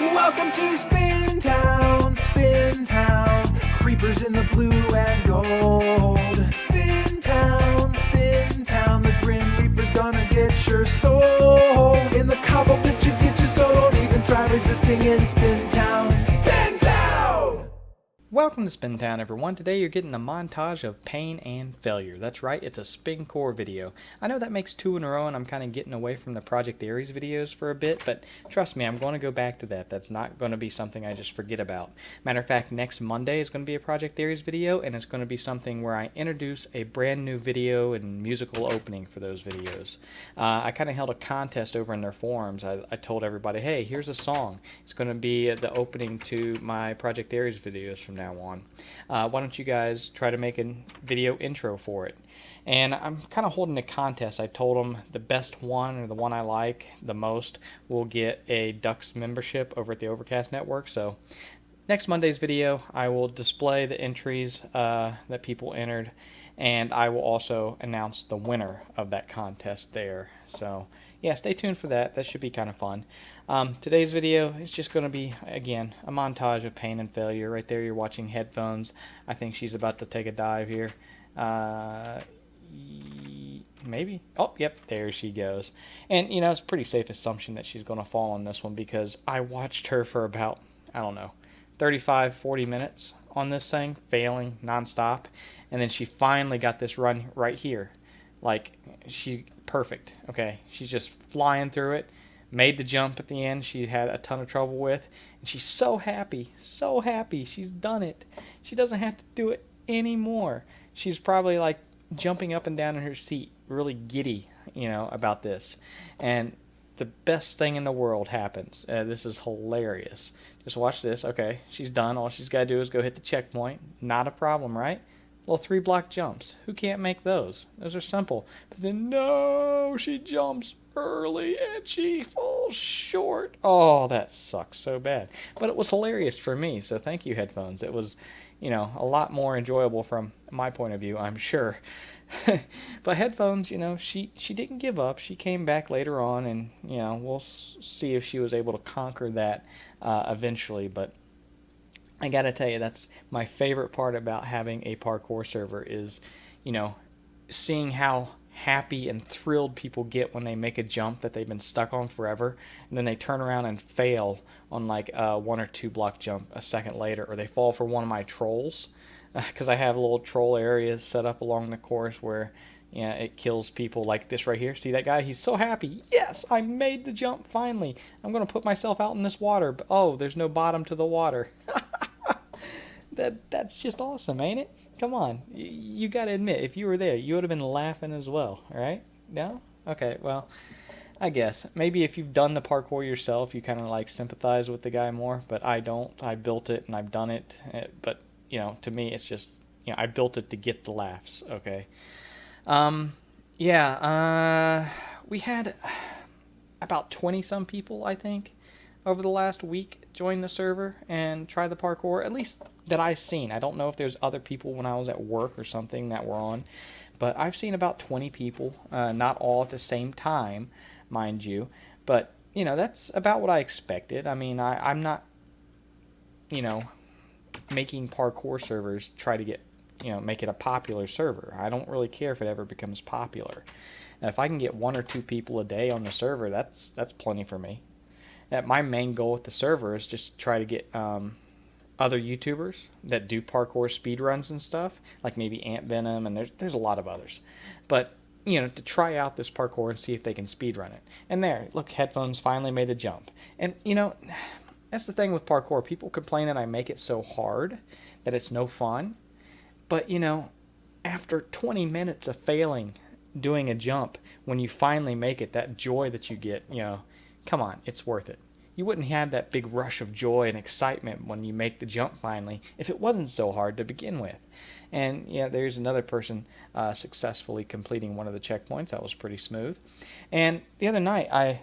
Welcome to Spintown, Spintown, creepers in the blue and gold. Spintown, Spintown, the Grim Reaper's gonna get your soul. In the cobble pit you get your soul, don't even try resisting in Spintown. Spintown! Welcome to Spintown, everyone. Today you're getting a montage of pain and failure. That's right, it's a Spinkour video. I know that makes 2 in a row and I'm kind of getting away from the Project Aries videos for a bit, but trust me, I'm going to go back to that. That's not going to be something I just forget about. Matter of fact, next Monday is going to be a Project Aries video, and it's going to be something where I introduce a brand new video and musical opening for those videos. I kind of held a contest over in their forums. I told everybody, hey, here's a song. It's going to be the opening to my Project Aries videos from now on. Why don't you guys try to make a video intro for it? And I'm kind of holding a contest. I told them the best one, or the one I like the most, will get a Ducks membership over at the Overcast Network. So next Monday's video, I will display the entries that people entered, and I will also announce the winner of that contest there. So yeah, stay tuned for that. That should be kind of fun. Today's video is just going to be, again, a montage of pain and failure. Right there, you're watching Headphones. I think she's about to take a dive here. Maybe. Oh, yep, there she goes. And, you know, it's a pretty safe assumption that she's going to fall on this one, because I watched her for about, I don't know, 35, 40 minutes on this thing, failing nonstop. And then she finally got this run right here. Like, perfect, okay? She's just flying through it. Made the jump at the end she had a ton of trouble with. And she's so happy, so happy. She's done it. She doesn't have to do it anymore. She's probably like jumping up and down in her seat, really giddy, you know, about this. And the best thing in the world happens. This is hilarious. Just watch this. Okay, she's done. All she's got to do is go hit the checkpoint. Not a problem, right? Little 3-block jumps. Who can't make those? Those are simple. But then, no, she jumps early and she falls short. Oh, that sucks so bad. But it was hilarious for me, so thank you, Headphones. It was, you know, a lot more enjoyable from my point of view, I'm sure. But Headphones, you know, she didn't give up. She came back later on, and, you know, we'll see if she was able to conquer that eventually. But I gotta tell you, that's my favorite part about having a parkour server is, you know, seeing how happy and thrilled people get when they make a jump that they've been stuck on forever, and then they turn around and fail on like a 1 or 2 block jump a second later, or they fall for one of my trolls, because I have little troll areas set up along the course where, you know, it kills people like this right here. See that guy? He's so happy. Yes, I made the jump finally. I'm going to put myself out in this water. But, oh, there's no bottom to the water. That's just awesome, ain't it? Come on. You got to admit, if you were there, you would have been laughing as well, right? No? Okay, well, I guess. Maybe if you've done the parkour yourself, you kind of like sympathize with the guy more, but I don't. I built it and I've done it. But, you know, to me, it's just, you know, I built it to get the laughs, okay? We had about 20-some people, I think, over the last week join the server and try the parkour, at least that I've seen. I don't know if there's other people when I was at work or something that were on, but I've seen about 20 people, not all at the same time, mind you, but, you know, that's about what I expected. I mean, I'm not, you know, making parkour servers try to get, you know, make it a popular server. I don't really care if it ever becomes popular. Now, if I can get 1 or 2 people a day on the server, that's plenty for me. My main goal with the server is just try to get other YouTubers that do parkour speedruns and stuff, like maybe Ant Venom, and there's a lot of others. But, you know, to try out this parkour and see if they can speedrun it. And there, look, Headphones finally made the jump. And, you know, that's the thing with parkour. People complain that I make it so hard that it's no fun. But, you know, after 20 minutes of failing doing a jump, when you finally make it, that joy that you get, you know, come on, it's worth it. You wouldn't have that big rush of joy and excitement when you make the jump finally if it wasn't so hard to begin with. And yeah, there's another person successfully completing one of the checkpoints. That was pretty smooth. And the other night, I,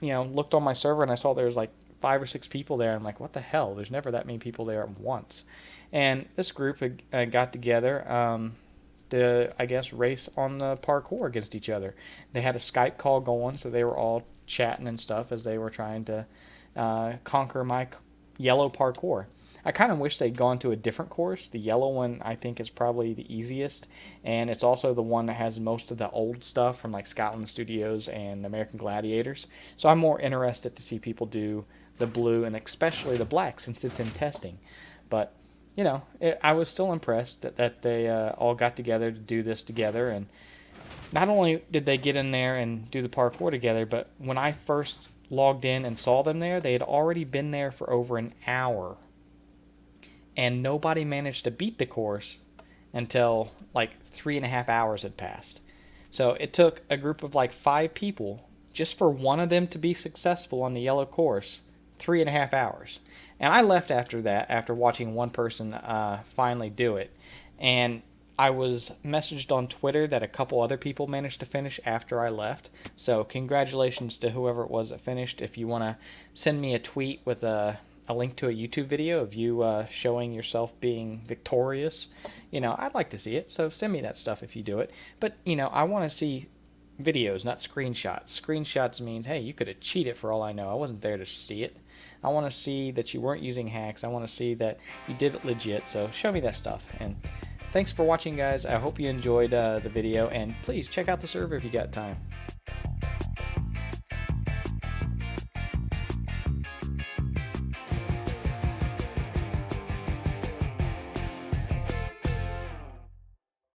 you know, looked on my server and I saw there was like 5 or 6 people there. I'm like, what the hell? There's never that many people there at once. And this group got together to, I guess, race on the parkour against each other. They had a Skype call going, so they were all chatting and stuff as they were trying to conquer my yellow parkour. I kind of wish they'd gone to a different course. The yellow one, I think, is probably the easiest, and it's also the one that has most of the old stuff from like Scotland Studios and American Gladiators. So I'm more interested to see people do the blue and especially the black since it's in testing. But I was still impressed that they all got together to do this together, and not only did they get in there and do the parkour together, but when I first logged in and saw them there, they had already been there for over an hour, and nobody managed to beat the course until like 3.5 hours had passed. So it took a group of like 5 people just for one of them to be successful on the yellow course, 3.5 hours. And I left after that, after watching one person finally do it. And I was messaged on Twitter that a couple other people managed to finish after I left. So congratulations to whoever it was that finished. If you want to send me a tweet with a link to a YouTube video of you showing yourself being victorious, I'd like to see it. So send me that stuff if you do it. But, I want to see videos, not screenshots. Screenshots means, hey, you could have cheated for all I know. I wasn't there to see it. I want to see that you weren't using hacks. I want to see that you did it legit. So show me that stuff. And thanks for watching, guys. I hope you enjoyed the video. And please check out the server if you got time.